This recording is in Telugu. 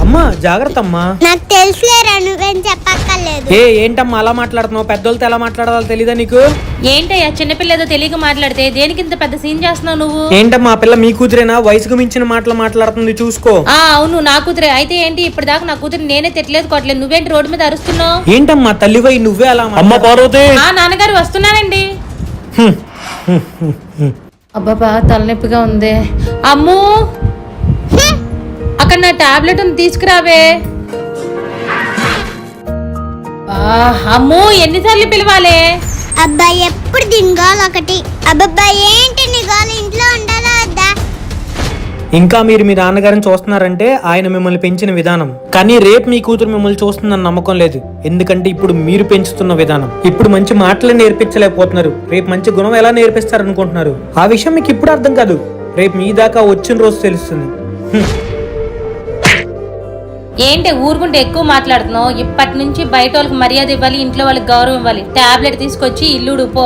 అమ్మా జాగ్రత్త అమ్మా. నాకు తెలుసులేరా, నువ్వేం చెప్పక్కర్లేదు. ఏంటమ్మా అలా మాట్లాడుతున్నావు? పెద్దోళ్ళతో ఎలా మాట్లాడాలో తెలీదా నీకు? ఏంటయ్యా చిన్నపిల్ల ఏదో తెలియక మాట్లాడితే దేనికి ఇంత పెద్ద సీన్ చేస్తున్నావు నువ్వు? ఏంటమ్మా ఆ పిల్ల మీ కూతురేనా? వయసుకు మించిన మాటలు మాట్లాడుతుంది, చూసుకో. అవును నా కూతురే. అయితే ఏంటి ఇప్పటిదాకా నా కూతురు నేనే తిట్టలేదు కొట్టలేదు, నువ్వేంటి రోడ్డు మీద అరుస్తున్నావు? ఏంటమ్మా తల్లివై నువ్వే అలా? అమ్మ పార్వతి. నాన్నగారు వస్తున్నానండి. అబ్బాబా తలనొప్పిగా ఉంది. అమ్మూ అక్కడ నా టాబ్లెట్ ఉంది తీసుకురావే. అమ్మూ ఎన్నిసార్లు పిలవాలే? అబ్బాయి ఎప్పుడు దీని గోల ఒకటి. అబ్బాయి ఏంటి నీ గోల? ఇంట్లో ఉండాలా వద్దా? ఇంకా మీరు మీ నాన్నగారిని చూస్తున్నారంటే ఆయన మిమ్మల్ని పెంచిన విధానం. కానీ రేపు మీ కూతురు మిమ్మల్ని చూస్తుందని నమ్మకం లేదు. ఎందుకంటే ఇప్పుడు మీరు పెంచుతున్న విధానం. ఇప్పుడు మంచి మాటలు నేర్పించలేకపోతున్నారు, రేపు మంచి గుణం ఎలా నేర్పిస్తారనుకుంటున్నారు? ఆ విషయం మీకు ఇప్పుడు అర్థం కాదు, రేపు మీ దాకా వచ్చిన రోజు తెలుస్తుంది. ఏంటి ఊరుకుంటే ఎక్కువ మాట్లాడుతున్నావు? ఇప్పటి నుంచి బయట వాళ్ళకి మర్యాద ఇవ్వాలి, ఇంట్లో వాళ్ళకి గౌరవం ఇవ్వాలి. టాబ్లెట్ తీసుకొచ్చి ఇల్లు పో.